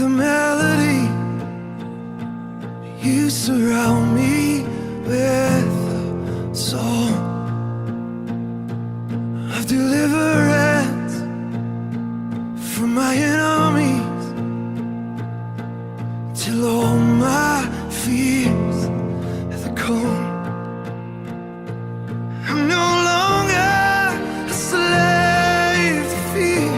a melody. You surround me with a song of deliverance from my enemies, till all my fears are gone. I'm no longer a slave to fear.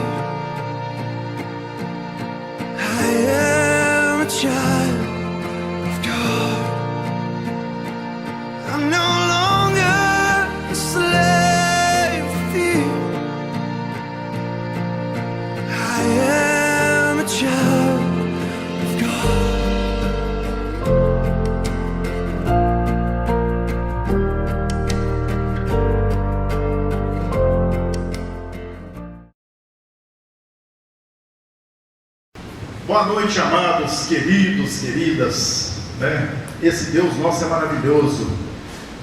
I am a child of God. I'm no longer a slave to fear. I am a child of God. Boa noite, amados, queridos, queridas, né? Esse Deus nosso é maravilhoso,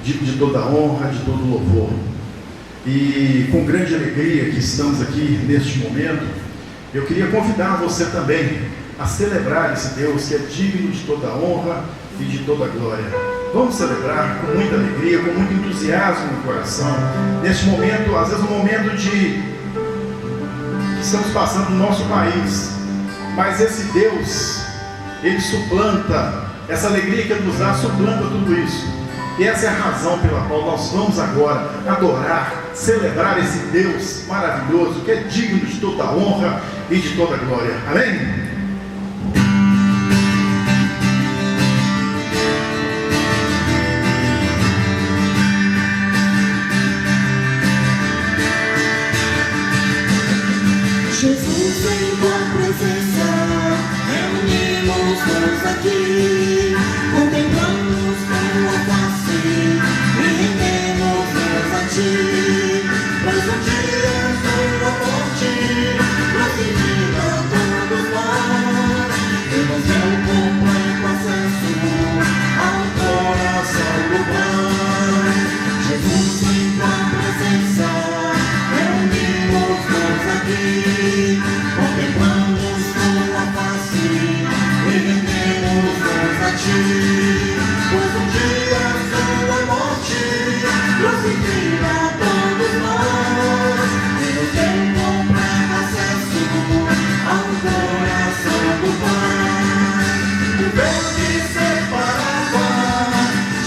de toda honra, de todo louvor. E com grande alegria que estamos aqui neste momento, eu queria convidar você também a celebrar esse Deus que é digno de toda honra e de toda glória. Vamos celebrar com muita alegria, com muito entusiasmo no coração, neste momento, às vezes um momento que estamos passando no nosso país. Mas esse Deus, Ele suplanta, essa alegria que Ele nos dá, suplanta tudo isso. E essa é a razão pela qual nós vamos agora adorar, celebrar esse Deus maravilhoso, que é digno de toda honra e de toda glória. Amém? Jesus, em tua presença, reunimos-nos aqui, contemplamos tua face e rendemos-nos a ti, pois um dia tua morte crucifica todos nós, temos teu completo acesso ao coração do Pai. Jesus, em tua presença, reunimos-nos aqui, contemplamos tua face e rendemos-nos a ti, pois um dia tua morte crucifica todos nós, temos teu completo acesso ao coração do Pai. O véu que separava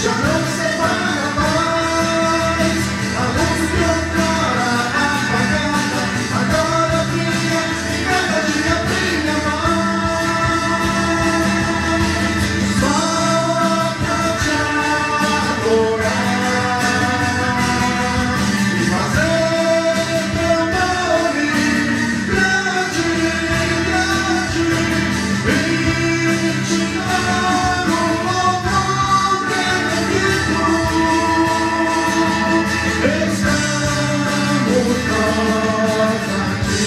já não separa mais, a luz que outrora apagada agora brilha e cada dia brilha mais. Só pra te adorar e fazer teu nome grande, grande, e te dar o louvor devido. Estamos nós aqui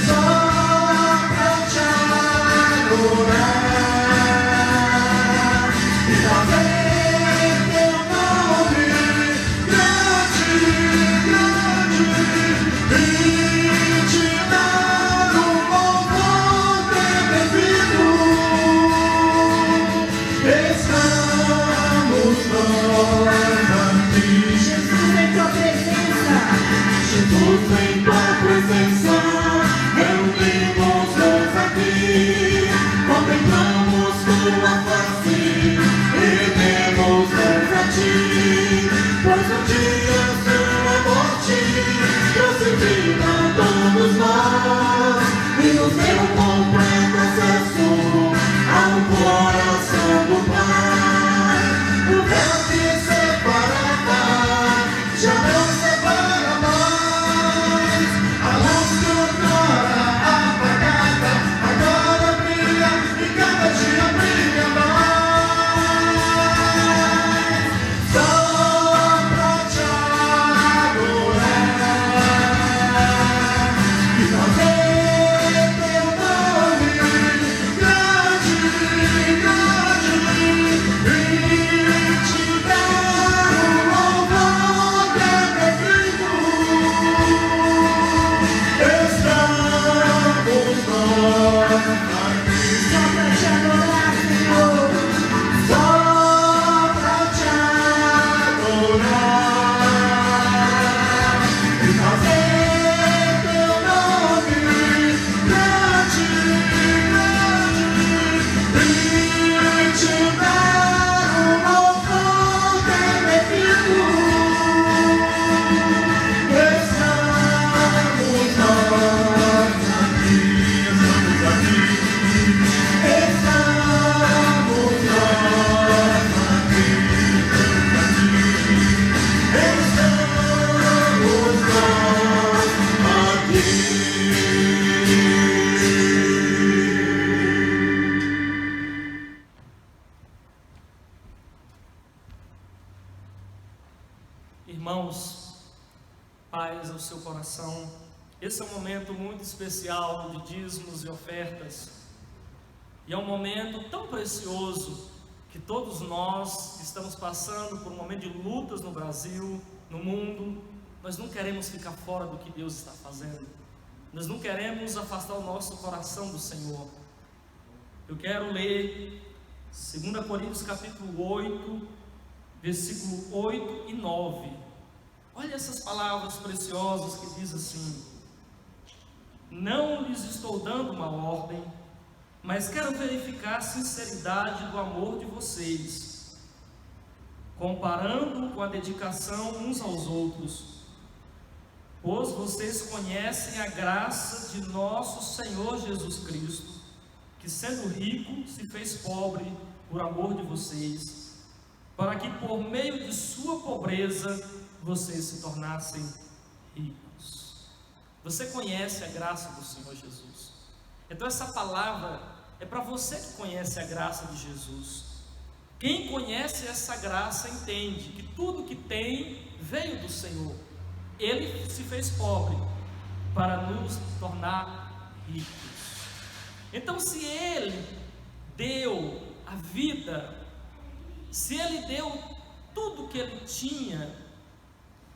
só pra te adorar e fazer teu nome grande, grande, e te dar o louvor devido. Estamos nós aqui. Jesus, em tua presença. Jesus, em tua presença, reunimos-nos aqui, contemplamos tua face e rendemos-nos a ti, pois um dia tua morte crucifica todos nós e nos deu completo acesso ao coração do Pai. O véu que separava já não separa mais, a luz que outrora apagada agora brilha e cada dia brilha mais. Só pra te adorar e fazer teu nome grande, grande, e te dar o louvor devido. paz ao seu coração. Esse é um momento muito especial de dízimos e ofertas. E é um momento tão precioso que todos nós estamos passando por um momento de lutas no Brasil, no mundo. Nós não queremos ficar fora do que Deus está fazendo. Nós não queremos afastar o nosso coração do Senhor. Eu quero ler 2 Coríntios capítulo 8, versículo 8 e 9. Olha essas palavras preciosas que diz assim: não lhes estou dando uma ordem, mas quero verificar a sinceridade do amor de vocês, comparando com a dedicação uns aos outros, pois vocês conhecem a graça de nosso Senhor Jesus Cristo, que sendo rico se fez pobre por amor de vocês, para que por meio de sua pobreza vocês se tornassem ricos. Você conhece a graça do Senhor Jesus? Então essa palavra é para você que conhece a graça de Jesus. Quem conhece essa graça entende que tudo que tem veio do Senhor. Ele se fez pobre para nos tornar ricos. Então, se Ele deu a vida, se Ele deu tudo que Ele tinha,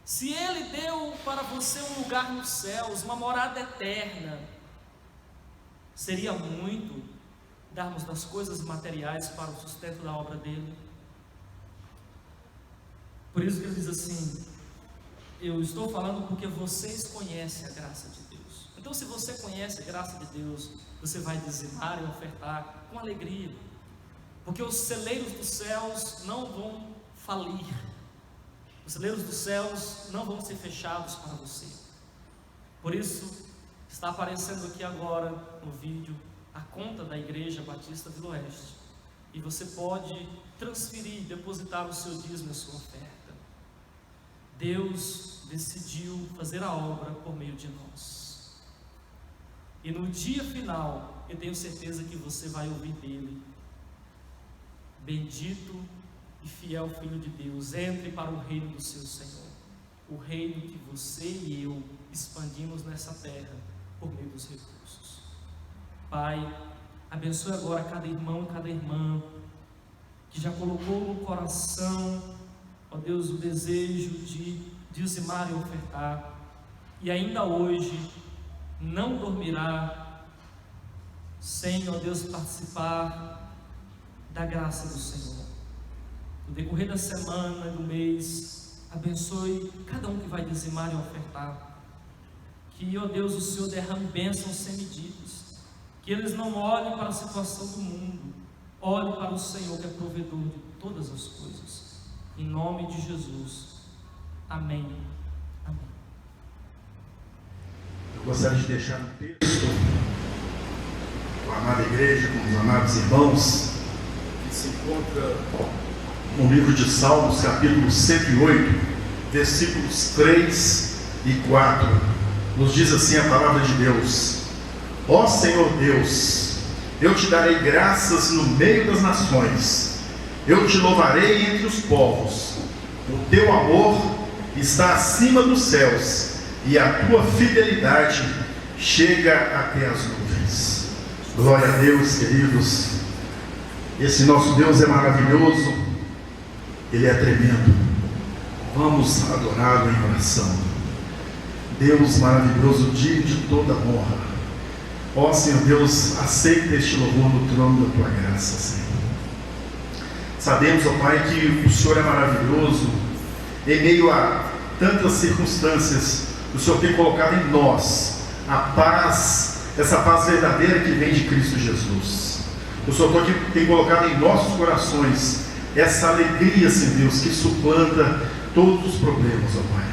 se Ele deu para você um lugar nos céus, uma morada eterna, seria muito darmos das coisas materiais para o sustento da obra dele? Por isso que ele diz assim: eu estou falando porque vocês conhecem a graça de Deus. Então, se você conhece a graça de Deus, você vai dizimar e ofertar com alegria, porque os celeiros dos céus não vão falir, os celeiros dos céus não vão ser fechados para você. Por isso, está aparecendo aqui agora no vídeo a conta da Igreja Batista Vila Oeste, e você pode transferir, depositar o seu dízimo e a sua oferta. Deus decidiu fazer a obra por meio de nós, e no dia final, eu tenho certeza que você vai ouvir dele: bendito e fiel Filho de Deus, entre para o reino do seu Senhor, o reino que você e eu expandimos nessa terra por meio dos recursos. Pai, abençoe agora cada irmão e cada irmã que já colocou no coração, ó Deus, o desejo de dizimar e ofertar, e ainda hoje não dormirá sem, ó Deus, participar da graça do Senhor. No decorrer da semana, do mês, abençoe cada um que vai dizimar e ofertar, que, ó Deus, o Senhor derrame bênçãos sem medidas, que eles não olhem para a situação do mundo, olhem para o Senhor, que é provedor de todas as coisas. Em nome de Jesus, amém. Amém. Eu gostaria de deixar um texto com a amada igreja, com os amados irmãos, que se encontra no livro de Salmos, capítulo 108, versículos 3 e 4. Nos diz assim a palavra de Deus: ó Senhor Deus, eu te darei graças no meio das nações, eu te louvarei entre os povos. O teu amor está acima dos céus, e a tua fidelidade chega até as nuvens. Glória a Deus, queridos. Esse nosso Deus é maravilhoso, Ele é tremendo. Vamos adorá-lo em oração. Deus maravilhoso, digno de toda honra. Ó Senhor Deus, aceita este louvor no trono da tua graça, Senhor. Sabemos, ó Pai, que o Senhor é maravilhoso. Em meio a tantas circunstâncias, o Senhor tem colocado em nós a paz, essa paz verdadeira que vem de Cristo Jesus. O Senhor tem colocado em nossos corações essa alegria, Senhor Deus, que suplanta todos os problemas, ó Pai.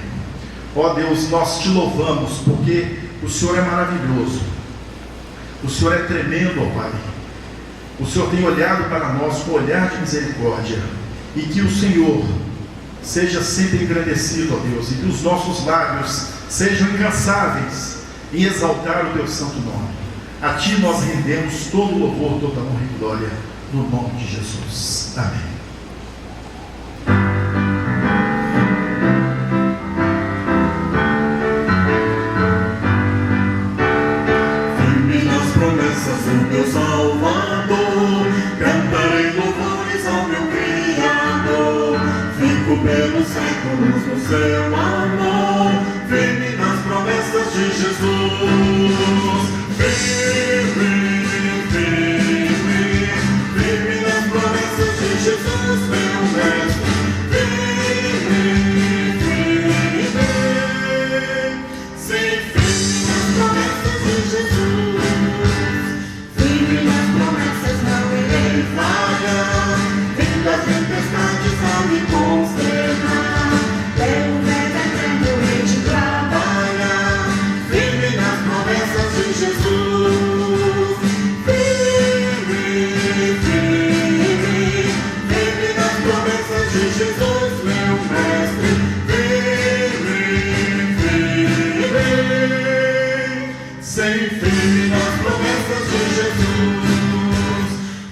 Ó Deus, nós te louvamos porque o Senhor é maravilhoso, o Senhor é tremendo, ó Pai. O Senhor tem olhado para nós com olhar de misericórdia, e que o Senhor seja sempre engrandecido, ó Deus, e que os nossos lábios sejam incansáveis em exaltar o teu santo nome. A ti nós rendemos todo louvor, toda honra e glória, no nome de Jesus. Amém. Jesus. Firme, firme, firme nas promessas de Jesus, meu mestre. Firme, firme, sim, firme nas promessas de Jesus. Firme nas promessas, não irei falhar. Vindo as tempestades ao me consternar, pelo verbo eterno hei de trabalhar. Firme nas promessas de Jesus. Firme, firme, firme nas promessas de Jesus, meu mestre. Firme, firme, sem firme nas promessas de Jesus.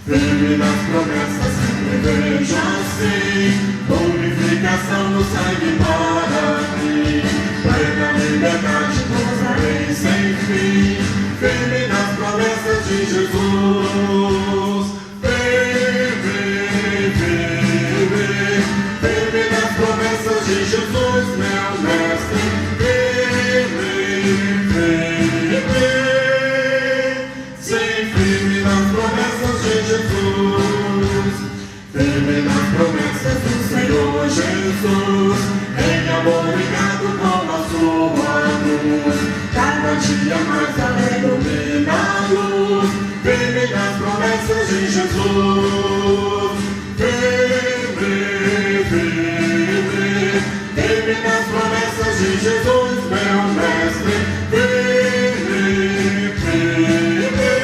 Firme nas promessas, sempre vejo assim, purificação no sangue para mim. Plena liberdade gozarei sem fim. Firme nas promessas de Jesus. Firme, firme, firme nas promessas de Jesus, meu mestre. Firme, firme, sem firme nas promessas de Jesus. Firme nas promessas do Senhor Jesus. Em amor ligado com a sua luz, cada dia mais alegre ilumina a luz. Firme nas promessas de Jesus. Firme, firme, firme nas promessas de Jesus, meu mestre. Firme, firme,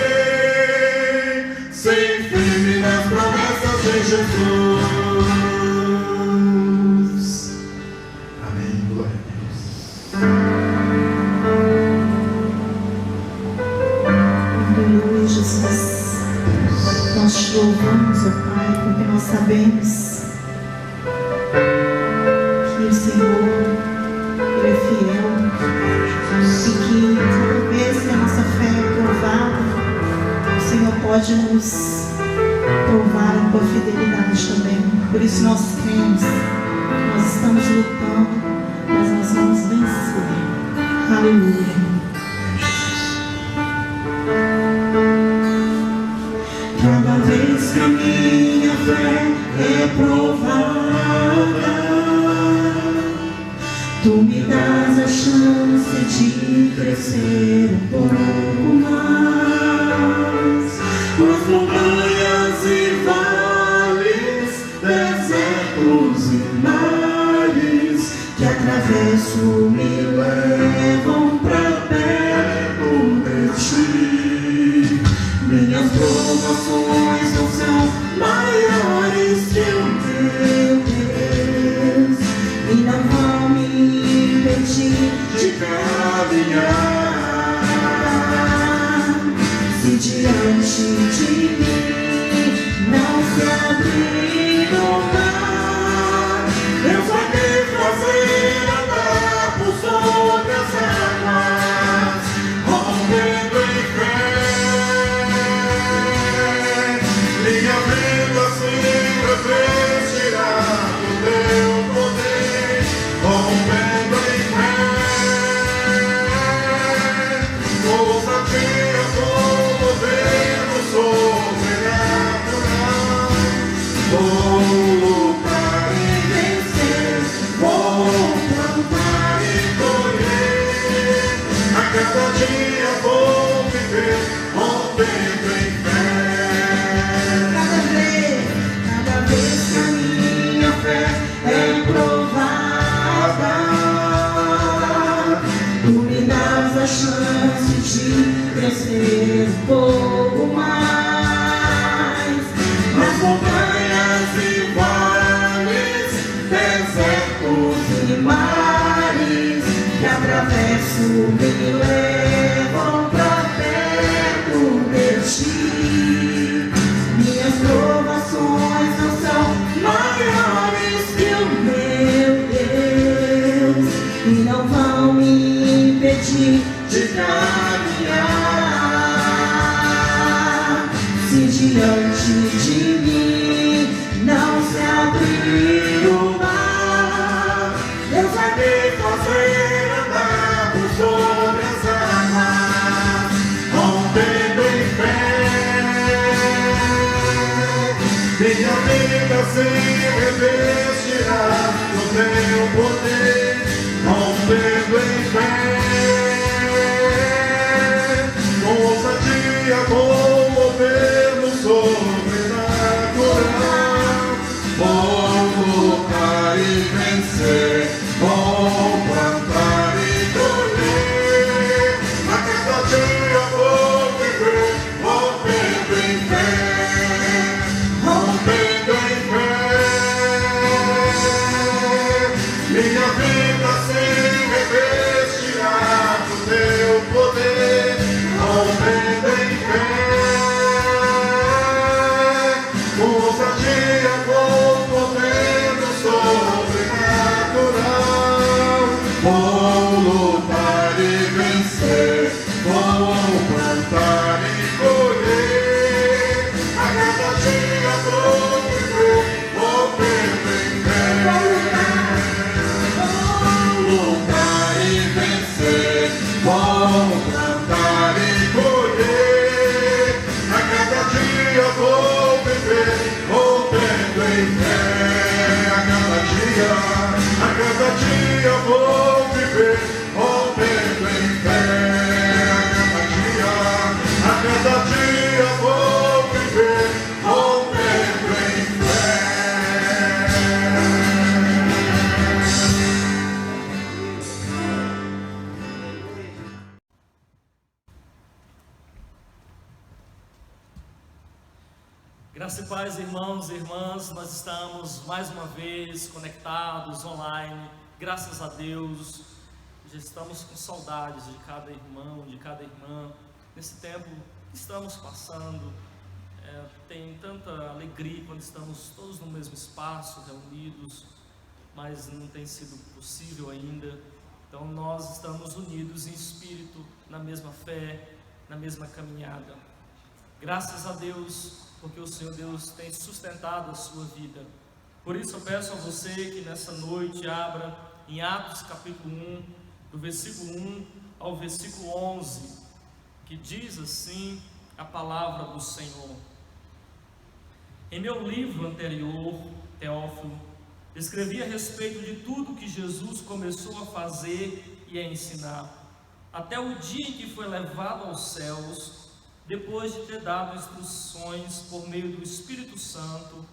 sem firme nas promessas de Jesus. Amém, glória a Deus. Aleluia, Jesus. Nós te louvamos, ó Pai, porque nós sabemos que o Senhor, Ele é fiel, e que toda vez que a nossa fé é provada, o Senhor pode nos provar a tua fidelidade também. Por isso nós cremos que nós estamos lutando, mas nós vamos vencer. Aleluia. Cada vez que a minha fé é provada, tu me dás a chance de crescer um pouco mais. Nas montanhas e vales, desertos e mares Que atravesso me levam pra perto de ti. minhas provações não são Maiores que o meu Deus, e não vão me impedir de caminhar. Se diante de mim não se abrir o mar, Deus vai me fazer andar por sobre as águas, rompendo em fé. Minha vida se revestirá do teu poder, rompendo em fé. Ousadia com governo sobrenatural. Vou lutar e vencer, vou plantar e colher. A cada dia vou viver, rompendo em fé. cada vez que a minha fé é provada, tu me dás a chance de crescer um pouco mais. Nas montanhas e vales, Desertos e mares que atravesso me levam pra perto de ti. Minhas provações não são maiores que o meu Deus, e não vão me impedir de caminhar. Se diante de mim não se abrir o mar, Deus vai me fazer andar por sobre as vou lutar e vencer, vou plantar e colher, a cada dia vou viver, vou perder. Vou lutar e vencer, vou plantar e colher, a cada dia vou viver, vou perder fé, a cada dia vou viver, vou perder fé, a cada dia vou viver, vou perder fé. Graça e paz, irmãos e irmãs, nós estamos mais uma vez conectados online, graças a Deus. Já estamos com saudades de cada irmão, de cada irmã, nesse tempo que estamos passando. Tem tanta alegria quando estamos todos no mesmo espaço, reunidos, mas não tem sido possível ainda. Então nós estamos unidos em espírito, na mesma fé, na mesma caminhada. Graças a Deus, porque o Senhor Deus tem sustentado a sua vida. Por isso eu peço a você que nessa noite abra em Atos capítulo 1, do versículo 1 ao versículo 11, que diz assim a palavra do Senhor. Em meu livro anterior, Teófilo, escrevi a respeito de tudo que Jesus começou a fazer e a ensinar, até o dia em que foi levado aos céus, depois de ter dado instruções por meio do Espírito Santo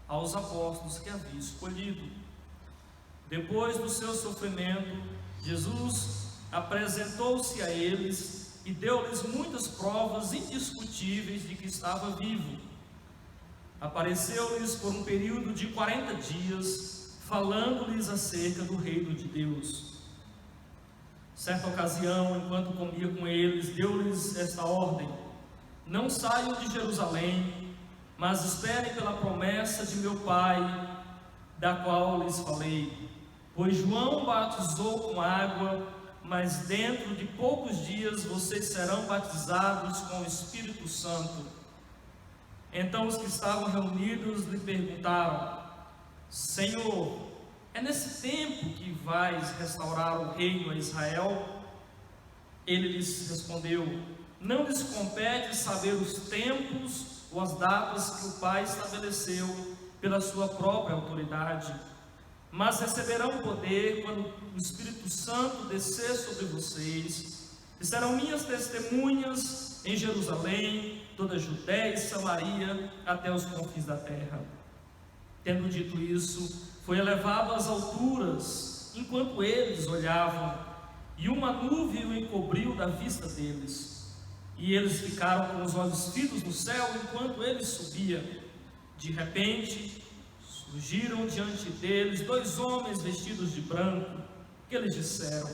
aos apóstolos que havia escolhido. Depois do seu sofrimento, Jesus apresentou-se a eles e deu-lhes muitas provas indiscutíveis de que estava vivo. Apareceu-lhes por um período de 40 dias, falando-lhes acerca do reino de Deus. Certa ocasião, enquanto comia com eles, deu-lhes esta ordem: não saiam de Jerusalém, mas esperem pela promessa de meu Pai, da qual lhes falei. Pois João batizou com água, mas dentro de poucos dias vocês serão batizados com o Espírito Santo. Então os que estavam reunidos lhe perguntaram: Senhor, é nesse tempo que vais restaurar o reino a Israel? Ele lhes respondeu: não lhes compete saber os tempos ou as datas que o Pai estabeleceu pela sua própria autoridade, mas receberão poder quando o Espírito Santo descer sobre vocês, e serão minhas testemunhas em Jerusalém, toda a Judéia e Samaria, até os confins da terra. Tendo dito isso, foi elevado às alturas, enquanto eles olhavam, e uma nuvem o encobriu da vista deles. E eles ficaram com os olhos fitos no céu enquanto ele subia. De repente, surgiram diante deles 2 homens vestidos de branco, que lhes disseram: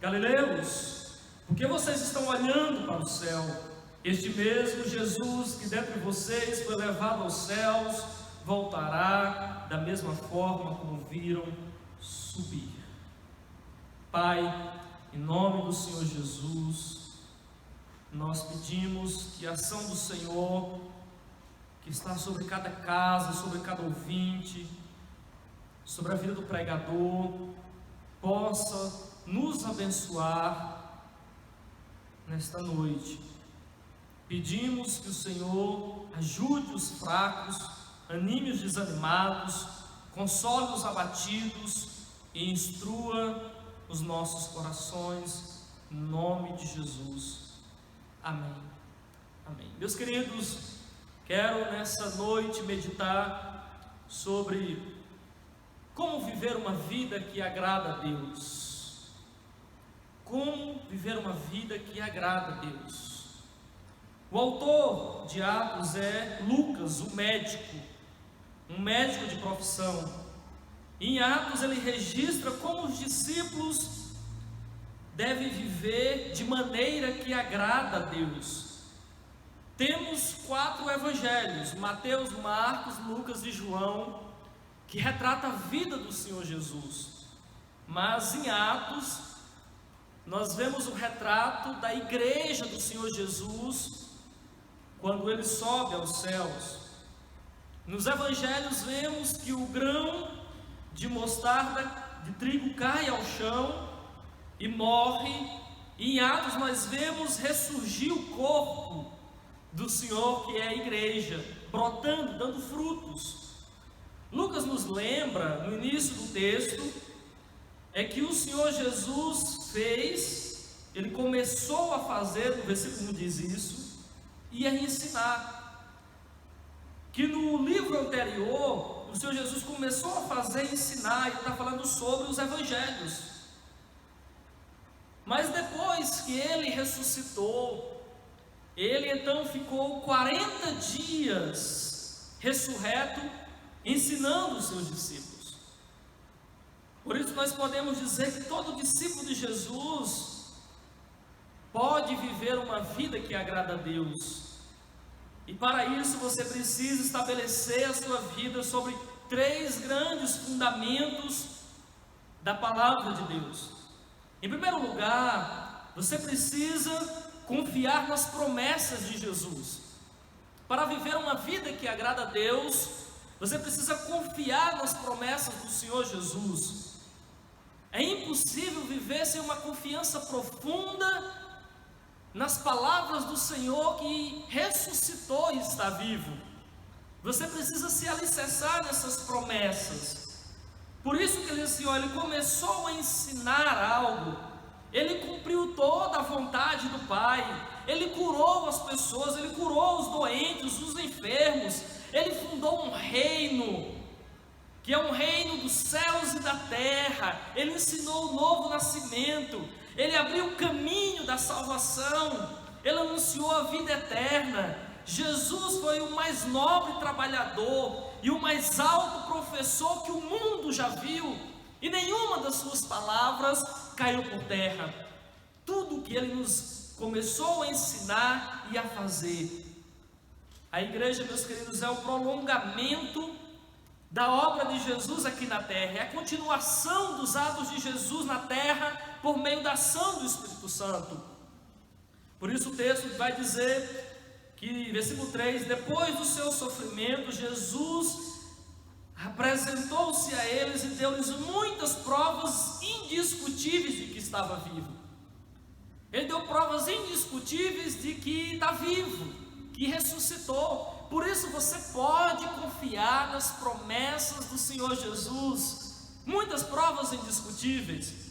Galileus, por que vocês estão olhando para o céu? Este mesmo Jesus que dentre vocês foi levado aos céus, voltará da mesma forma como viram subir. Pai, em nome do Senhor Jesus, nós pedimos que a ação do Senhor, que está sobre cada casa, sobre cada ouvinte, sobre a vida do pregador, possa nos abençoar nesta noite. Pedimos que o Senhor ajude os fracos, anime os desanimados, console os abatidos e instrua os nossos corações, em nome de Jesus. Amém. Amém. Meus queridos, quero nessa noite meditar sobre como viver uma vida que agrada a Deus. Como viver uma vida que agrada a Deus. O autor de Atos é Lucas, o médico, um médico de profissão. Em Atos ele registra como os discípulos devem viver de maneira que agrada a Deus. Temos 4 evangelhos, Mateus, Marcos, Lucas e João, que retrata a vida do Senhor Jesus. mas em Atos nós vemos o retrato da igreja do Senhor Jesus quando ele sobe aos céus. Nos evangelhos vemos que o grão de mostarda de trigo cai ao chão e morre. E em Atos nós vemos ressurgir o corpo do Senhor, que é a igreja, brotando, dando frutos. Lucas nos lembra, no início do texto, é que o Senhor Jesus ele começou a fazer, no versículo 1 diz isso, e a ensinar. Que no livro anterior, o Senhor Jesus começou a fazer e ensinar, ele está falando sobre os evangelhos. Mas depois que ele ressuscitou, ele então ficou 40 dias ressurreto, ensinando os seus discípulos. Por isso nós podemos dizer que todo discípulo de Jesus pode viver uma vida que agrada a Deus. E para isso você precisa estabelecer a sua vida sobre 3 grandes fundamentos da palavra de Deus. Em primeiro lugar, você precisa confiar nas promessas de Jesus. Para viver uma vida que agrada a Deus, você precisa confiar nas promessas do Senhor Jesus. É impossível viver sem uma confiança profunda nas palavras do Senhor que ressuscitou e está vivo. Você precisa se alicerçar nessas promessas. Por isso que ele começou a ensinar algo. Ele cumpriu toda a vontade do Pai. Ele curou as pessoas, ele curou os doentes, os enfermos. Ele fundou um reino, que é um reino dos céus e da terra. Ele ensinou o novo nascimento. Ele abriu o caminho da salvação. Ele anunciou a vida eterna. Jesus foi o mais nobre trabalhador e o mais alto professor que o mundo já viu. E nenhuma das suas palavras caiu por terra. Tudo o que ele nos começou a ensinar e a fazer. A igreja, meus queridos, é o prolongamento da obra de Jesus aqui na terra. É a continuação dos atos de Jesus na terra por meio da ação do Espírito Santo. Por isso o texto vai dizer que, versículo 3, depois do seu sofrimento, Jesus apresentou-se a eles e deu-lhes muitas provas indiscutíveis de que estava vivo. Ele deu provas indiscutíveis de que está vivo, que ressuscitou. Por isso você pode confiar nas promessas do Senhor Jesus. Muitas provas indiscutíveis.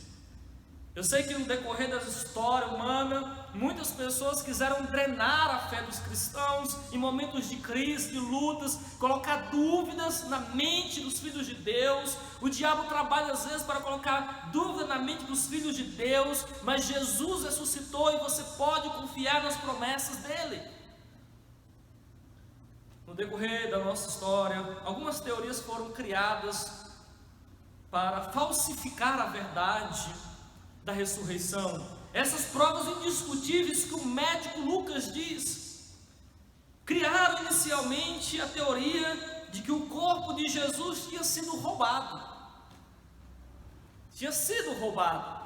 Eu sei que no decorrer da história humana, muitas pessoas quiseram drenar a fé dos cristãos em momentos de crise, de lutas, colocar dúvidas na mente dos filhos de Deus. O diabo trabalha às vezes para colocar dúvida na mente dos filhos de Deus, mas Jesus ressuscitou e você pode confiar nas promessas dele. No decorrer da nossa história, algumas teorias foram criadas para falsificar a verdade da ressurreição. Essas provas indiscutíveis que o médico Lucas diz, criaram inicialmente a teoria de que o corpo de Jesus tinha sido roubado. Tinha sido roubado.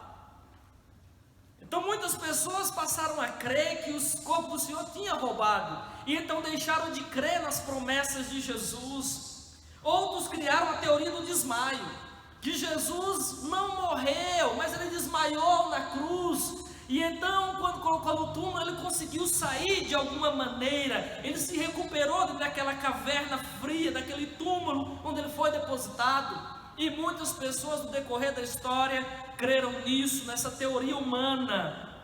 Então muitas pessoas passaram a crer que o corpo do Senhor tinha roubado, e então deixaram de crer nas promessas de Jesus. Outros criaram a teoria do desmaio, que Jesus não morreu, mas ele desmaiou na cruz, e então quando colocou no túmulo, ele conseguiu sair de alguma maneira, ele se recuperou daquela caverna fria, daquele túmulo onde ele foi depositado. E muitas pessoas no decorrer da história creram nisso, nessa teoria humana.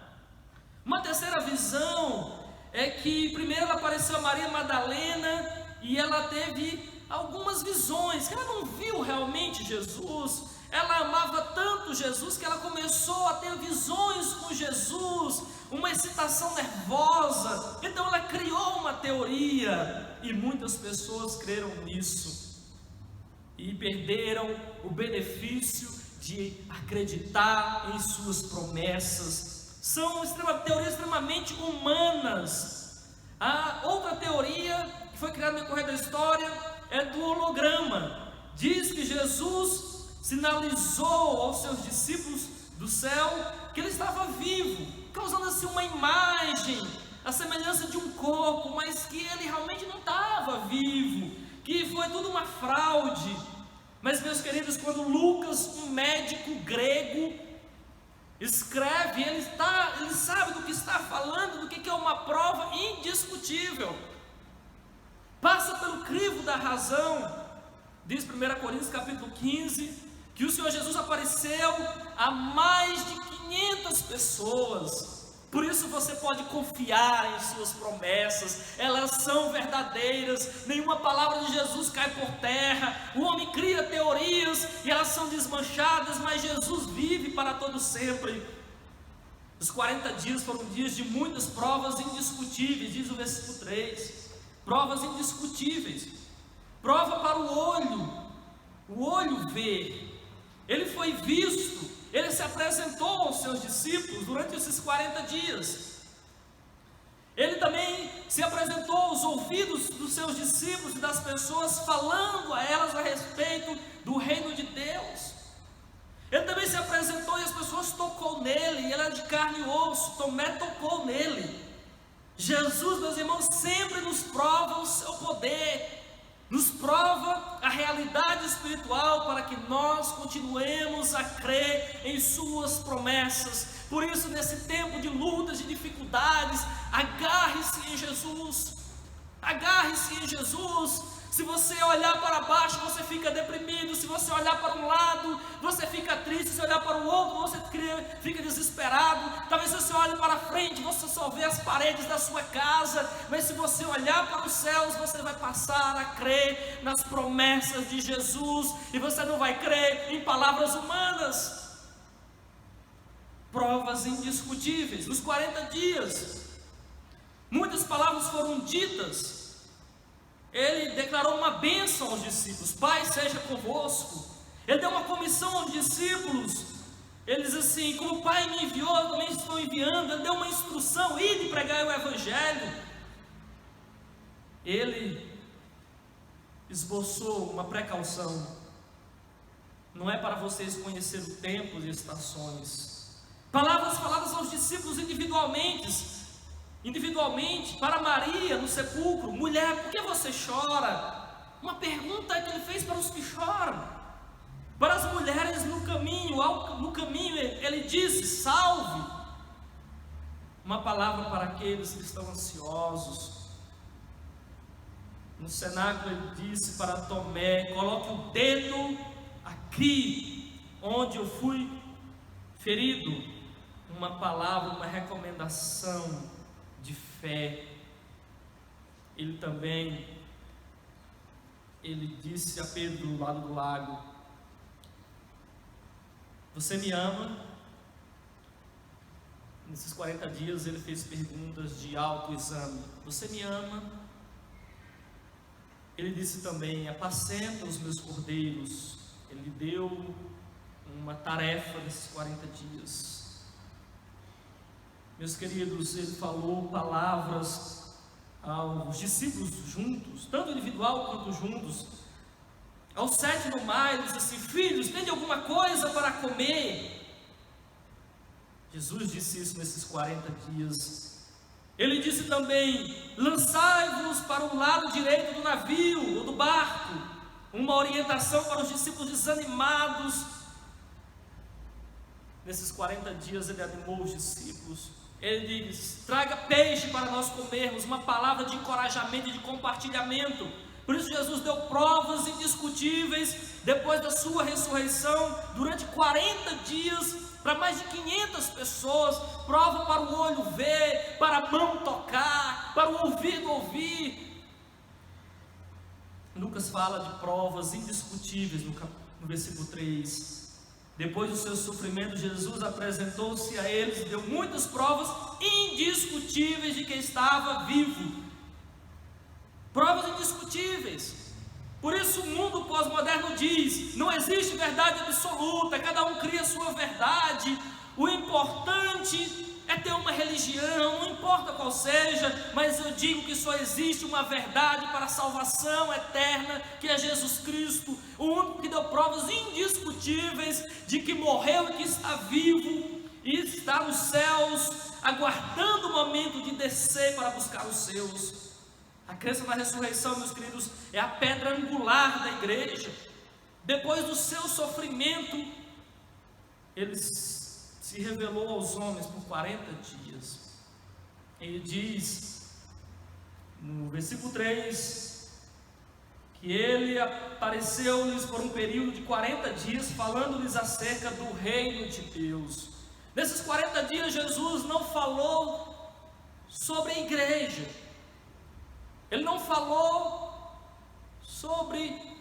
Uma terceira visão é que primeiro apareceu a Maria Madalena e ela teve algumas visões, que ela não viu realmente Jesus. Ela amava tanto Jesus que ela começou a ter visões com Jesus, uma excitação nervosa. Então ela criou uma teoria e muitas pessoas creram nisso e perderam o benefício de acreditar em suas promessas. São teorias extremamente humanas. A outra teoria que foi criada no decorrer da história é do holograma. Diz que Jesus sinalizou aos seus discípulos do céu que ele estava vivo, causando assim uma imagem, a semelhança de um corpo, mas que ele realmente não estava vivo, que foi tudo uma fraude. Mas, meus queridos, quando Lucas, um médico grego, escreve, ele sabe do que está falando, do que é uma prova indiscutível, passa pelo crivo da razão. Diz 1 Coríntios capítulo 15, que o Senhor Jesus apareceu a mais de 500 pessoas. Por isso você pode confiar em suas promessas, elas são verdadeiras, nenhuma palavra de Jesus cai por terra. O homem cria teorias e elas são desmanchadas, mas Jesus vive para todo sempre. Os 40 dias foram dias de muitas provas indiscutíveis, diz o versículo 3, provas indiscutíveis, prova para o olho vê. Ele foi visto, ele se apresentou aos seus discípulos durante esses 40 dias. Ele também se apresentou aos ouvidos dos seus discípulos e das pessoas, falando a elas a respeito do reino de Deus. Ele também se apresentou e as pessoas tocou nele, e ele era de carne e osso. Tomé tocou nele. Jesus, meus irmãos, sempre nos prova o seu poder, nos prova a realidade espiritual para que nós continuemos a crer em suas promessas. Por isso, nesse tempo de lutas, de dificuldades, agarre-se em Jesus, agarre-se em Jesus. Se você olhar para baixo, você fica deprimido. Se você olhar para um lado, você fica triste. Se olhar para o outro, você fica desesperado. Talvez você olhe para frente, você só vê as paredes da sua casa. Mas se você olhar para os céus, você vai passar a crer nas promessas de Jesus, e você não vai crer em palavras humanas. Provas indiscutíveis. Nos 40 dias, muitas palavras foram ditas. Ele declarou uma bênção aos discípulos: Pai, seja convosco. Ele deu uma comissão aos discípulos. Ele diz assim: como o Pai me enviou, eu também estou enviando. Ele deu uma instrução: ide pregar o Evangelho. Ele esboçou uma precaução: não é para vocês conhecer o tempo e estações. Palavras faladas aos discípulos individualmente, para Maria no sepulcro: mulher, por que você chora? Uma pergunta que ele fez para os que choram. Para as mulheres no caminho ele disse: salve. Uma palavra para aqueles que estão ansiosos. No cenáculo ele disse para Tomé: coloque o dedo aqui onde eu fui ferido. Uma palavra, uma recomendação de fé. Ele disse a Pedro do lado do lago: você me ama? Nesses 40 dias ele fez perguntas de autoexame: você me ama? Ele disse também: apacenta os meus cordeiros. Ele deu uma tarefa nesses 40 dias. Meus queridos, ele falou palavras aos discípulos juntos, tanto individual quanto juntos. Aos 7 no mar, ele disse assim: filhos, tem alguma coisa para comer? Jesus disse isso nesses 40 dias. Ele disse também: lançai-vos para o lado direito do navio ou do barco. Uma orientação para os discípulos desanimados. Nesses 40 dias ele animou os discípulos. Ele diz: traga peixe para nós comermos. Uma palavra de encorajamento e de compartilhamento. Por isso Jesus deu provas indiscutíveis depois da sua ressurreição, durante 40 dias, para mais de 500 pessoas. Prova para o olho ver, para a mão tocar, para o ouvido ouvir. Lucas fala de provas indiscutíveis no versículo 3. Depois do seu sofrimento, Jesus apresentou-se a eles e deu muitas provas indiscutíveis de que estava vivo. Provas indiscutíveis. Por isso o mundo pós-moderno diz: não existe verdade absoluta, cada um cria a sua verdade. O importante é ter uma religião religião, não importa qual seja, mas eu digo que só existe uma verdade para a salvação eterna, que é Jesus Cristo, o único que deu provas indiscutíveis de que morreu e que está vivo e está nos céus, aguardando o momento de descer para buscar os seus. A crença na ressurreição, meus queridos, é a pedra angular da igreja. Depois do seu sofrimento, ele se revelou aos homens por 40 dias. Ele diz no versículo 3 que ele apareceu-lhes por um período de 40 dias, falando-lhes acerca do reino de Deus. Nesses 40 dias, Jesus não falou sobre a igreja, ele não falou sobre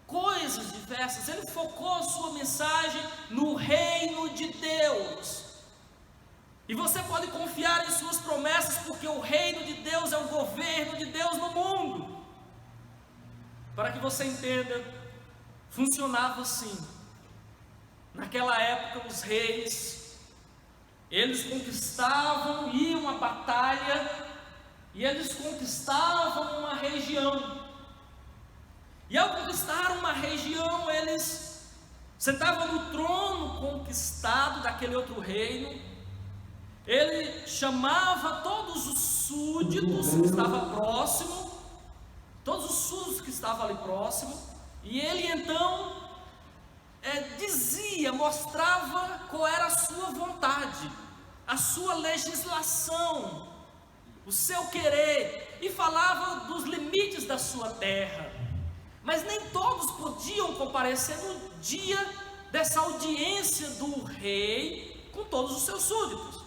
coisas diversas, ele focou a sua mensagem no reino de Deus. E você pode confiar em suas promessas, porque o reino de Deus é o governo de Deus no mundo. Para que você entenda, funcionava assim. Naquela época, os reis, eles conquistavam, iam à batalha, e eles conquistavam uma região. E ao conquistar uma região, eles sentavam no trono conquistado daquele outro reino. Ele chamava todos os súditos que estavam próximos, todos os súditos que estavam ali próximos, e ele então dizia, mostrava qual era a sua vontade, a sua legislação, o seu querer, e falava dos limites da sua terra. Mas nem todos podiam comparecer no dia dessa audiência do rei com todos os seus súditos.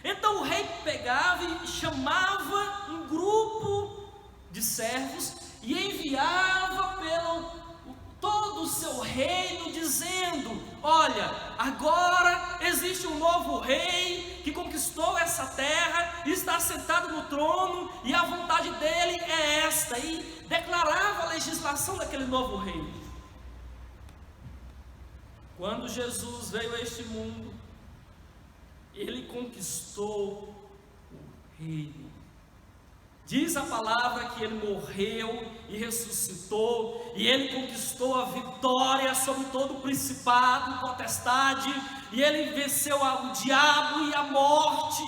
Então o rei pegava e chamava um grupo de servos e enviava pelo todo o seu reino, dizendo: olha, agora existe um novo rei que conquistou essa terra, está sentado no trono, e a vontade dele é esta, e declarava a legislação daquele novo rei. Quando Jesus veio a este mundo, ele conquistou o reino. Diz a palavra que ele morreu e ressuscitou, e ele conquistou a vitória sobre todo o principado e potestade, e ele venceu o diabo e a morte.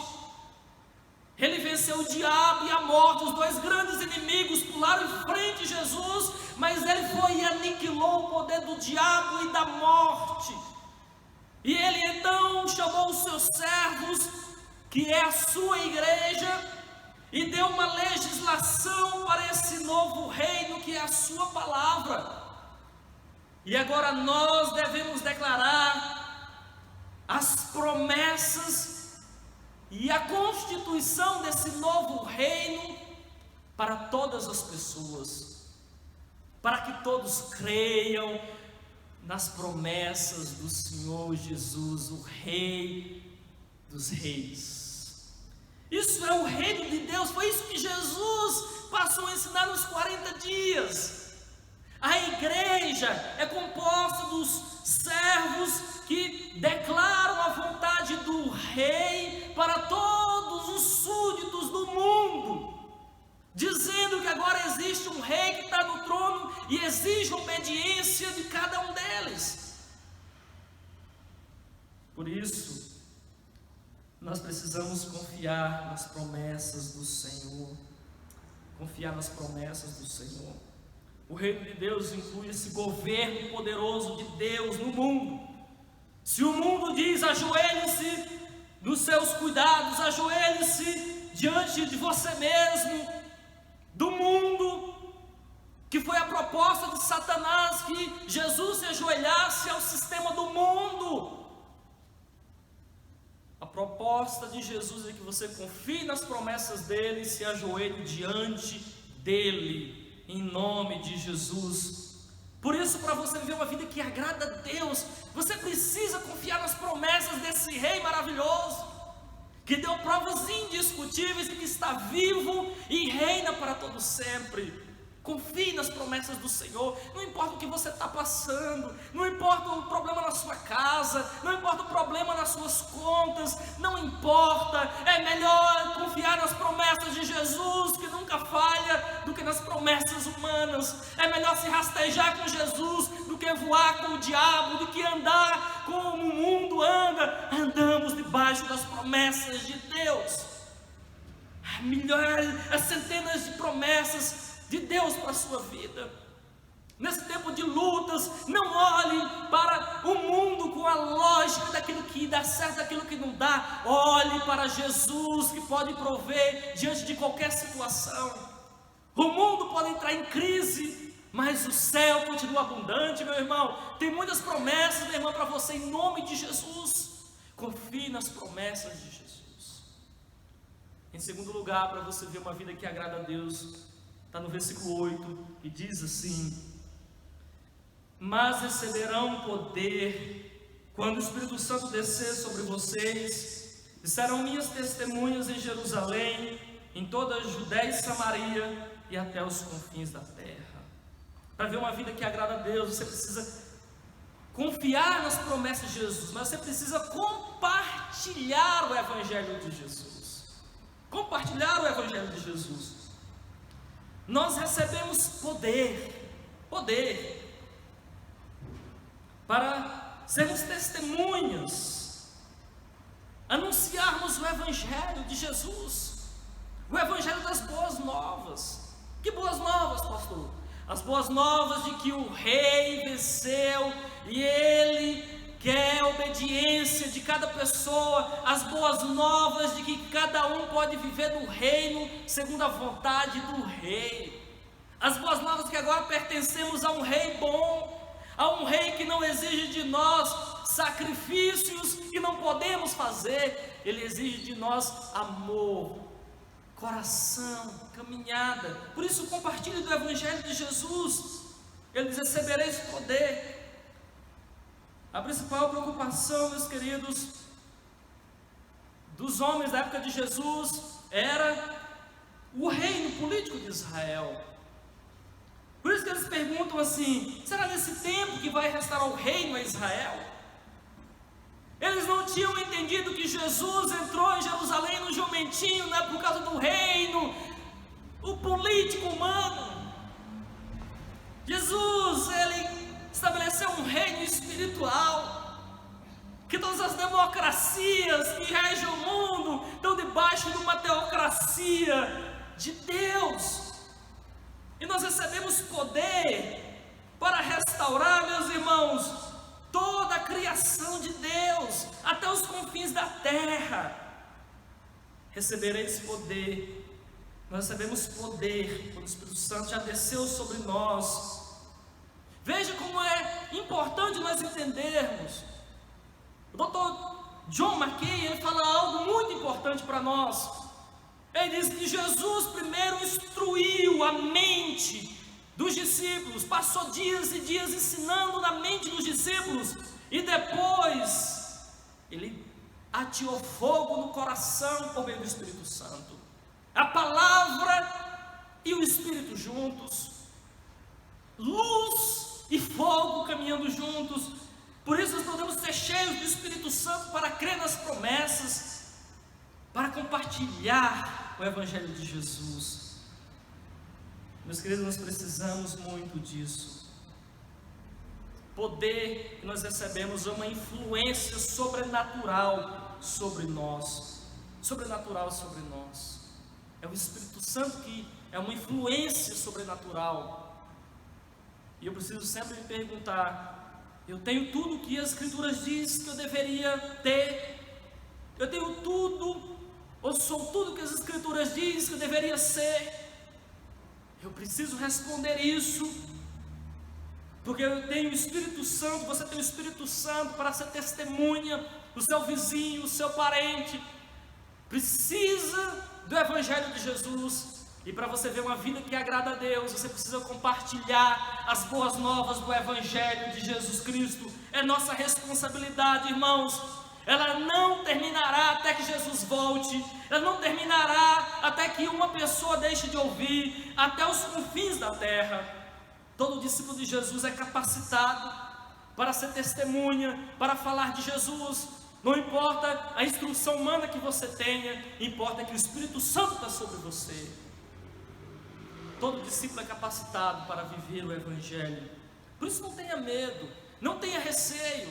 Ele venceu o diabo e a morte, os dois grandes inimigos pularam em frente de Jesus, mas ele foi e aniquilou o poder do diabo e da morte. E ele então chamou os seus servos, que é a sua igreja, e deu uma legislação para esse novo reino, que é a sua palavra. E agora nós devemos declarar as promessas e a constituição desse novo reino para todas as pessoas, para que todos creiam nas promessas do Senhor Jesus, o Rei dos Reis. Isso é o reino de Deus, foi isso que Jesus passou a ensinar nos 40 dias. A igreja é composta dos servos que declaram a vontade do rei para todos os súditos do mundo, dizendo que agora existe um rei que está no trono e exige obediência de cada um deles. Por isso, nós precisamos confiar nas promessas do Senhor. Confiar nas promessas do Senhor. O reino de Deus inclui esse governo poderoso de Deus no mundo. Se o mundo diz: ajoelhe-se nos seus cuidados, ajoelhe-se diante de você mesmo, do mundo, que foi a proposta de Satanás, que Jesus se ajoelhasse ao sistema do mundo. A proposta de Jesus é que você confie nas promessas dele e se ajoelhe diante dele, em nome de Jesus. Por isso, para você viver uma vida que agrada a Deus, você precisa confiar nas promessas desse rei maravilhoso, que deu provas indiscutíveis e que está vivo e reina para todo sempre. Confie nas promessas do Senhor, não importa o que você está passando, não importa o problema na sua casa, não importa o problema nas suas contas, não importa importa. É melhor confiar nas promessas de Jesus, que nunca falha, do que nas promessas humanas. É melhor se rastejar com Jesus do que voar com o diabo, do que andar como o mundo anda. Andamos debaixo das promessas de Deus. Milhares, centenas de promessas de Deus para a sua vida. Nesse tempo de lutas, não olhe para o mundo com a lógica daquilo que dá certo, daquilo que não dá. Olhe para Jesus, que pode prover diante de qualquer situação. O mundo pode entrar em crise, mas o céu continua abundante, meu irmão. Tem muitas promessas, meu irmão, para você, em nome de Jesus. Confie nas promessas de Jesus. Em segundo lugar, para você ver uma vida que agrada a Deus, está no versículo 8, que diz assim: mas receberão poder quando o Espírito Santo descer sobre vocês, e serão minhas testemunhas em Jerusalém, em toda a Judéia e Samaria e até os confins da terra. Para ver uma vida que agrada a Deus, você precisa confiar nas promessas de Jesus, mas você precisa compartilhar o Evangelho de Jesus. Compartilhar o Evangelho de Jesus. Nós recebemos poder para sermos testemunhas, anunciarmos o Evangelho de Jesus, o Evangelho das boas novas. Que boas novas, pastor? As boas novas de que o rei venceu e ele quer a obediência de cada pessoa. As boas novas de que cada um pode viver no reino segundo a vontade do rei. As boas novas de que agora pertencemos a um rei bom, a um rei que não exige de nós sacrifícios que não podemos fazer. Ele exige de nós amor, coração, caminhada. Por isso compartilhe do Evangelho de Jesus. Ele diz: recebereis poder. A principal preocupação, meus queridos, dos homens da época de Jesus era o reino político de Israel. Por isso que eles perguntam assim: será nesse tempo que vai restaurar o reino a Israel? Eles não tinham entendido que Jesus entrou em Jerusalém no jumentinho, não é por causa do reino, o político humano. Jesus, ele estabeleceu um reino espiritual, que todas as democracias que regem o mundo estão debaixo de uma teocracia de Deus. E nós recebemos poder para restaurar, meus irmãos, toda a criação de Deus, até os confins da terra. Recebereis poder. Nós recebemos poder quando o Espírito Santo já desceu sobre nós. Veja como é importante nós entendermos. O Dr. John Mackay, ele fala algo muito importante para nós. Ele diz que Jesus primeiro instruiu a mente dos discípulos, passou dias e dias ensinando na mente dos discípulos, e depois ele ateou fogo no coração por meio do Espírito Santo. A palavra e o Espírito juntos, luz e fogo caminhando juntos. Por isso nós podemos ser cheios do Espírito Santo para crer nas promessas, para compartilhar o Evangelho de Jesus. Meus queridos, nós precisamos muito disso. Poder que nós recebemos é uma influência sobrenatural sobre nós. Sobrenatural sobre nós. É o Espírito Santo que é uma influência sobrenatural. E eu preciso sempre me perguntar: eu tenho tudo o que as Escrituras dizem que eu deveria ter? Eu tenho tudo, ou sou tudo que as Escrituras dizem que eu deveria ser? Eu preciso responder isso, porque eu tenho o Espírito Santo, você tem o Espírito Santo para ser testemunha. O seu vizinho, o seu parente precisa do Evangelho de Jesus. E para você ver uma vida que agrada a Deus, você precisa compartilhar as boas novas do Evangelho de Jesus Cristo. É nossa responsabilidade, irmãos. Ela não terminará até que Jesus volte. Ela não terminará até que uma pessoa deixe de ouvir, até os confins da terra. Todo discípulo de Jesus é capacitado para ser testemunha, para falar de Jesus. não importa a instrução humana que você tenha, importa que o Espírito Santo está sobre você. Todo discípulo é capacitado para viver o Evangelho. Por isso não tenha medo, não tenha receio.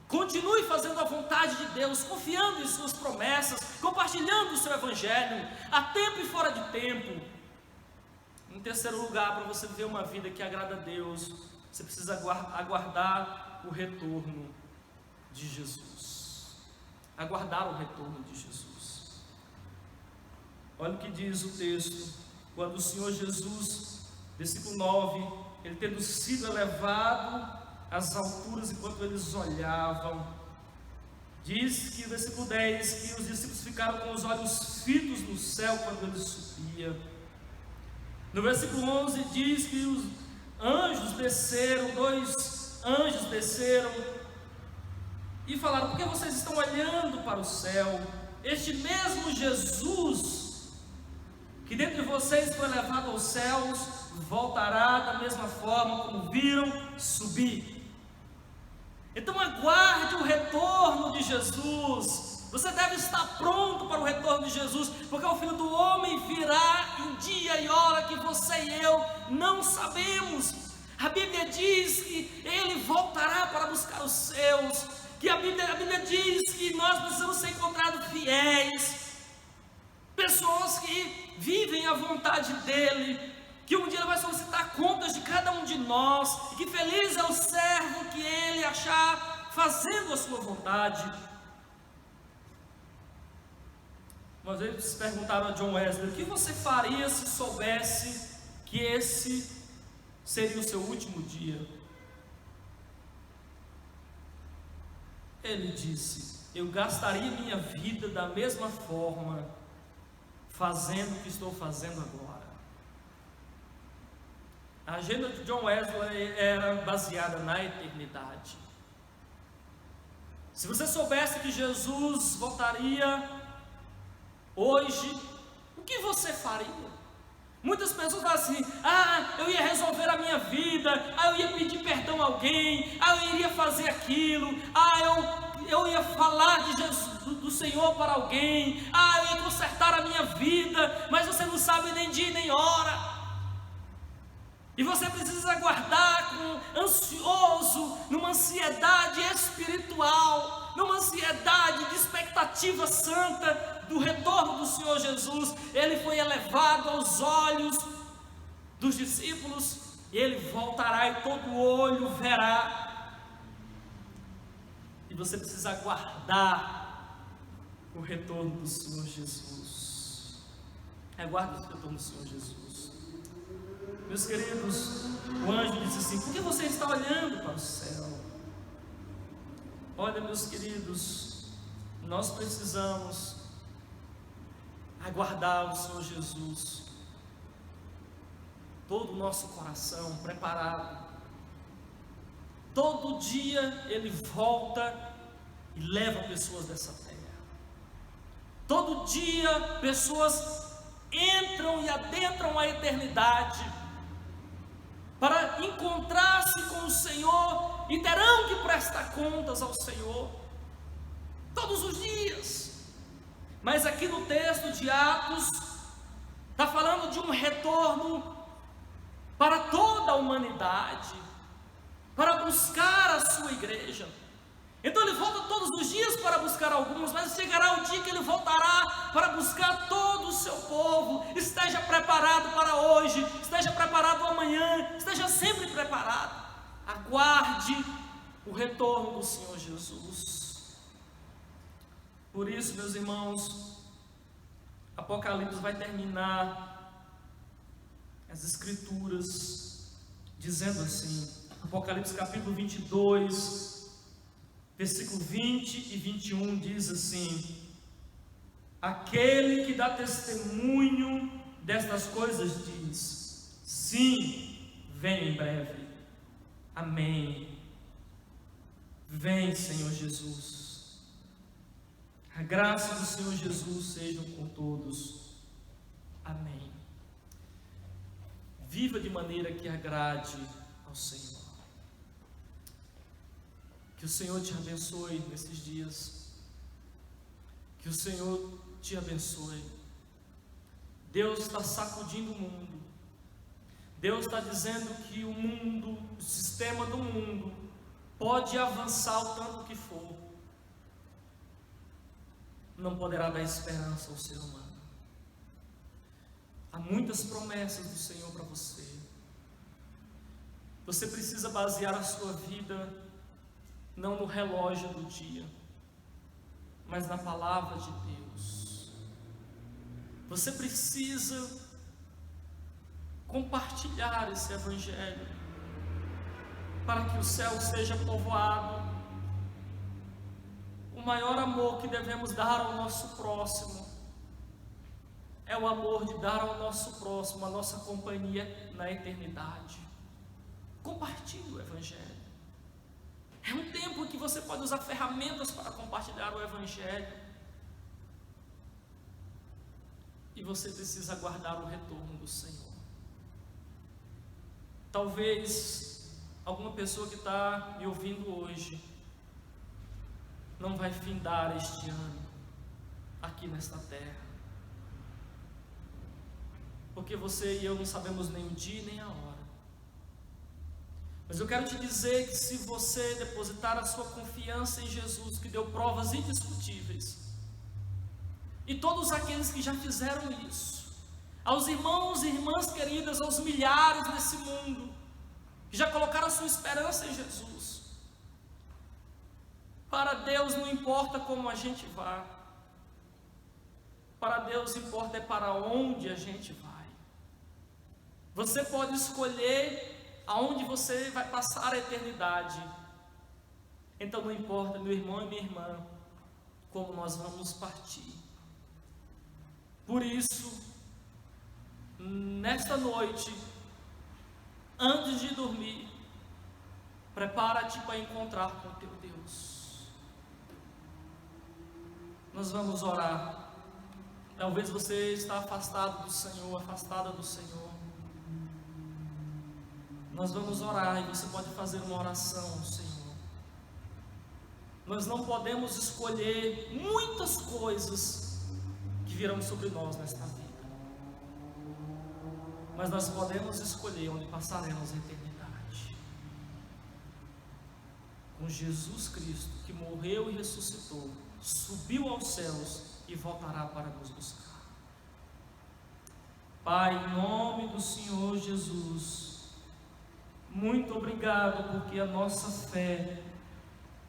Continue fazendo a vontade de Deus, confiando em suas promessas, compartilhando o seu Evangelho, a tempo e fora de tempo. Em terceiro lugar, para você viver uma vida que agrada a Deus, você precisa aguardar o retorno de Jesus. Aguardar o retorno de Jesus. Olha o que diz o texto, quando o Senhor Jesus, versículo 9, ele tendo sido elevado às alturas enquanto eles olhavam, diz que, versículo 10, que os discípulos ficaram com os olhos fitos no céu quando ele subia. No versículo 11 diz que os anjos desceram, 2 anjos desceram e falaram: por que vocês estão olhando para o céu? Este mesmo Jesus, que dentre vocês foi levado aos céus, voltará da mesma forma como viram subir. Então aguarde o retorno de Jesus. Você deve estar pronto para o retorno de Jesus, porque o Filho do Homem virá em dia e hora que você e eu não sabemos. A Bíblia diz que Ele voltará para buscar os seus, que a Bíblia diz que nós precisamos ser encontrados fiéis, pessoas que vivem a vontade dEle, que um dia Ele vai solicitar contas de cada um de nós, e que feliz é o servo que Ele achar fazendo a sua vontade. Uma vez perguntaram a John Wesley: o que você faria se soubesse que esse seria o seu último dia? Ele disse: eu gastaria minha vida da mesma forma, fazendo o que estou fazendo agora. A agenda de John Wesley era baseada na eternidade. Se você soubesse que Jesus voltaria hoje, o que você faria? Muitas pessoas falam assim: eu ia resolver a minha vida, eu ia pedir perdão a alguém, eu iria fazer aquilo, eu ia falar de Jesus, do Senhor para alguém, eu ia consertar a minha vida, mas você não sabe nem dia nem hora. E você precisa aguardar ansioso, numa ansiedade espiritual, numa ansiedade de expectativa santa do retorno do Senhor Jesus. Ele foi elevado aos olhos dos discípulos, e Ele voltará e todo olho verá. E você precisa aguardar o retorno do Senhor Jesus. Aguarde o retorno do Senhor Jesus. Meus queridos, o anjo disse assim: por que você está olhando para o céu? Olha, meus queridos, nós precisamos aguardar o Senhor Jesus, todo o nosso coração preparado. Todo dia Ele volta e leva pessoas dessa terra. Todo dia pessoas entram e adentram a eternidade para encontrar-se com o Senhor e terão que prestar contas ao Senhor todos os dias. Mas aqui no texto de Atos está falando de um retorno para toda a humanidade, para buscar a sua igreja. Então Ele volta todos os dias para buscar alguns, mas chegará o dia que Ele voltará para buscar todo o seu povo. Esteja preparado para hoje, esteja preparado amanhã, esteja sempre preparado. Aguarde o retorno do Senhor Jesus. Por isso, meus irmãos, Apocalipse vai terminar as Escrituras dizendo assim, Apocalipse capítulo 22, versículo 20 e 21 diz assim: aquele que dá testemunho destas coisas diz: sim, venho em breve. Amém. Vem, Senhor Jesus. A graça do Senhor Jesus seja com todos. Amém. Viva de maneira que agrade ao Senhor. Que Que o Senhor te abençoe nesses dias. Que o Senhor te abençoe. Deus está sacudindo o mundo. Deus está dizendo que o mundo, o sistema do mundo, pode avançar o tanto que for, não poderá dar esperança ao ser humano. Há muitas promessas do Senhor para você. Você precisa basear a sua vida não no relógio do dia, mas na palavra de Deus. Você precisa compartilhar esse evangelho para que o céu seja povoado. O maior amor que devemos dar ao nosso próximo é o amor de dar ao nosso próximo a nossa companhia na eternidade. Compartilhe o evangelho. É um tempo em que você pode usar ferramentas para compartilhar o evangelho. E você precisa aguardar o retorno do Senhor. Talvez alguma pessoa que está me ouvindo hoje não vai findar este ano aqui nesta terra, porque você e eu não sabemos nem o dia nem a hora. Mas eu quero te dizer que se você depositar a sua confiança em Jesus, que deu provas indiscutíveis, e todos aqueles que já fizeram isso, aos irmãos e irmãs queridas, aos milhares nesse mundo, que já colocaram a sua esperança em Jesus, para Deus não importa como a gente vá, para Deus importa é para onde a gente vai. Você pode escolher aonde você vai passar a eternidade. Então não importa, meu irmão e minha irmã, como nós vamos partir. Por isso, nesta noite, antes de dormir, prepara-te para encontrar com o teu Deus. Nós vamos orar. Talvez você está afastado do Senhor, afastada do Senhor. Nós vamos orar e você pode fazer uma oração ao Senhor. Nós não podemos escolher muitas coisas que virão sobre nós nesta vida, mas nós podemos escolher onde passaremos a eternidade. Com Jesus Cristo, que morreu e ressuscitou, subiu aos céus e voltará para nos buscar. Pai, em nome do Senhor Jesus, muito obrigado, porque a nossa fé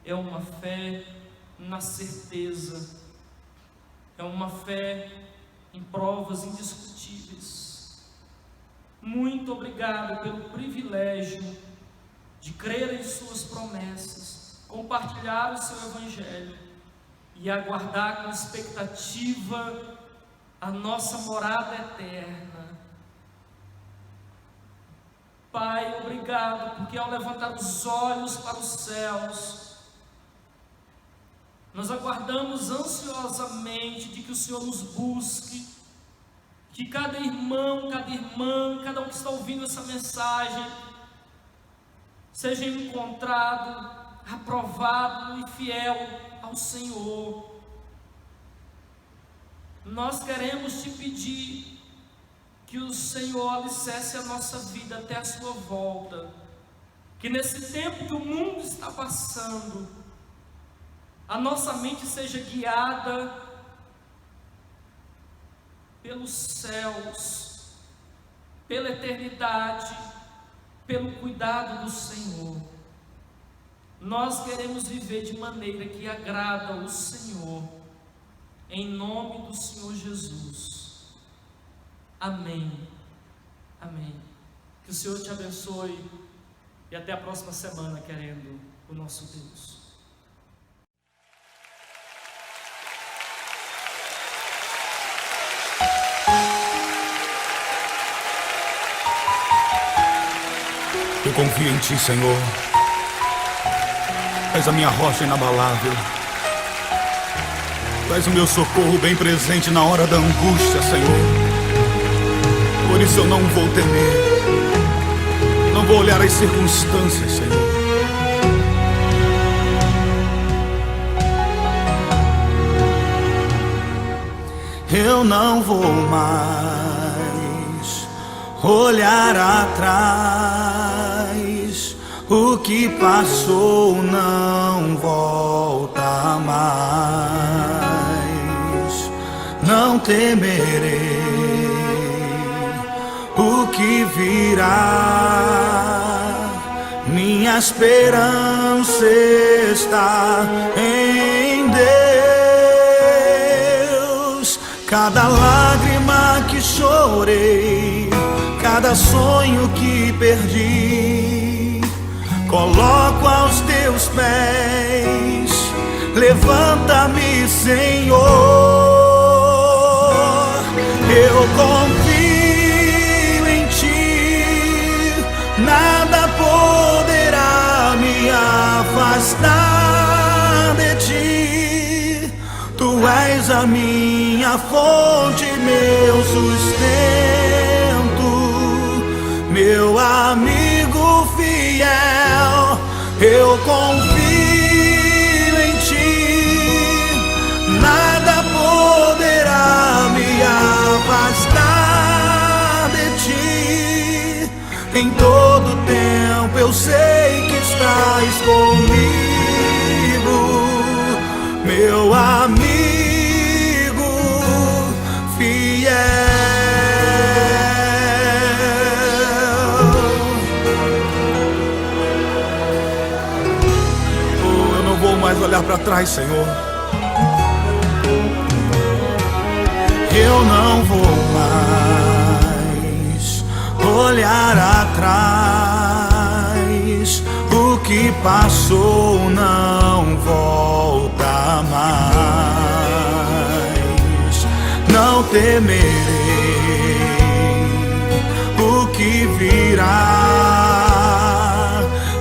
é uma fé na certeza, é uma fé em provas indiscutíveis. Muito obrigado pelo privilégio de crer em suas promessas, compartilhar o seu evangelho e aguardar com expectativa a nossa morada eterna. Pai, obrigado, porque ao levantar os olhos para os céus, nós aguardamos ansiosamente de que o Senhor nos busque, que cada irmão, cada irmã, cada um que está ouvindo essa mensagem, seja encontrado, aprovado e fiel ao Senhor. Nós queremos te pedir que o Senhor alicerce a nossa vida até a sua volta, que nesse tempo que o mundo está passando, a nossa mente seja guiada pelos céus, pela eternidade, pelo cuidado do Senhor. Nós queremos viver de maneira que agrada ao Senhor, em nome do Senhor Jesus. Amém. Amém. Que o Senhor te abençoe e até a próxima semana, querendo o nosso Deus. Eu confio em Ti, Senhor. És a minha rocha inabalável. Tu és o meu socorro bem presente na hora da angústia, Senhor. Por isso eu não vou temer, não vou olhar as circunstâncias, Senhor. eu não vou mais olhar atrás. O que passou não volta mais. Não temerei o que virá. Minha esperança está em Deus. Cada lágrima que chorei, cada sonho que perdi, coloco aos teus pés. Levanta-me, Senhor. Eu confio em ti, nada poderá me afastar de ti. Tu és a minha fonte, meu sustento, meu amigo fiel. Eu confio em ti, nada poderá me afastar de ti. Em todo tempo eu sei que estás comigo, meu amigo fiel. Oh, eu não vou mais olhar para trás, Senhor. Eu não vou mais olhar atrás. O que passou não volta mais. Não temerei o que virá.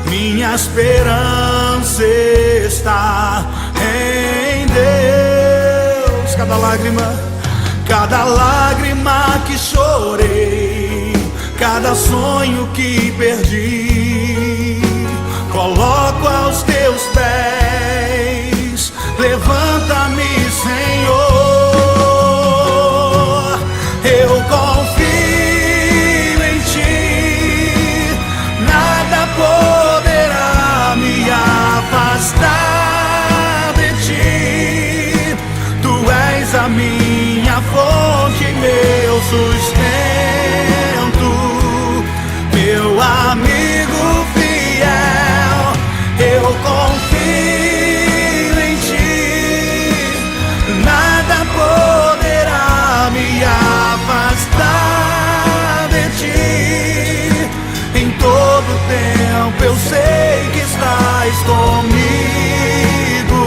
Minha esperança está em Deus. Cada lágrima que chorei, cada sonho que perdi, coloco aos teus pés. Levanta-me, Senhor. Eu confio em ti, nada poderá me afastar de ti. Tu és a minha fonte, meu sustento, meu amigo fiel. Eu confio em ti, nada poderá me afastar de ti. Em todo tempo eu sei que estás comigo,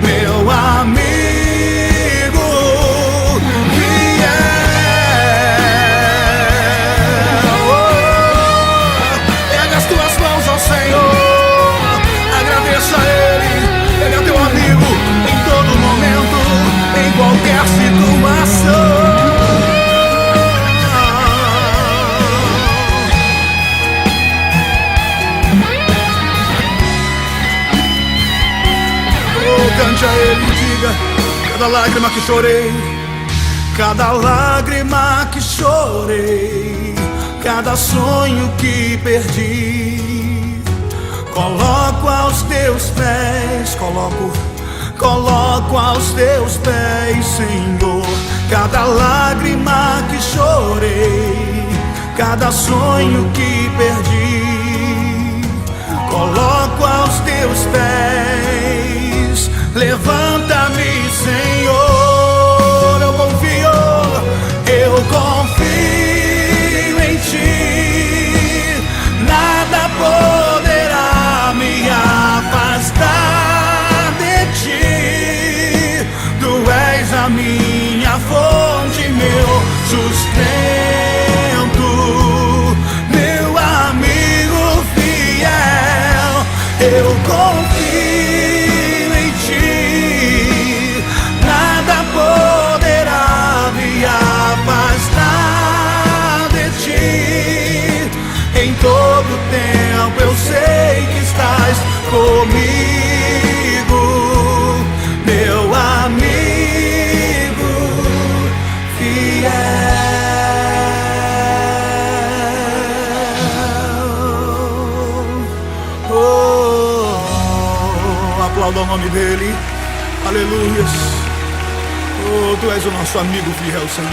meu amigo. Qualquer situação, oh, cante a Ele e diga: cada lágrima que chorei, cada lágrima que chorei, cada sonho que perdi, coloco aos teus pés, coloco aos teus pés, Senhor. Cada lágrima que chorei, cada sonho que perdi, coloco aos teus pés. Levanta-me, Senhor. Eu confio em ti, nada poderá me afastar de ti. Tu és a minha fonte, meu sustento, meu amigo fiel. Eu confio em ti, nada poderá me afastar de ti. Em todo tempo eu sei que estás comigo, meu amigo ao nome dEle. Aleluias. Oh, Tu és o nosso amigo fiel, Senhor.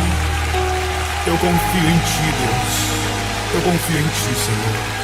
Eu confio em Ti, Deus. Eu confio em Ti, Senhor.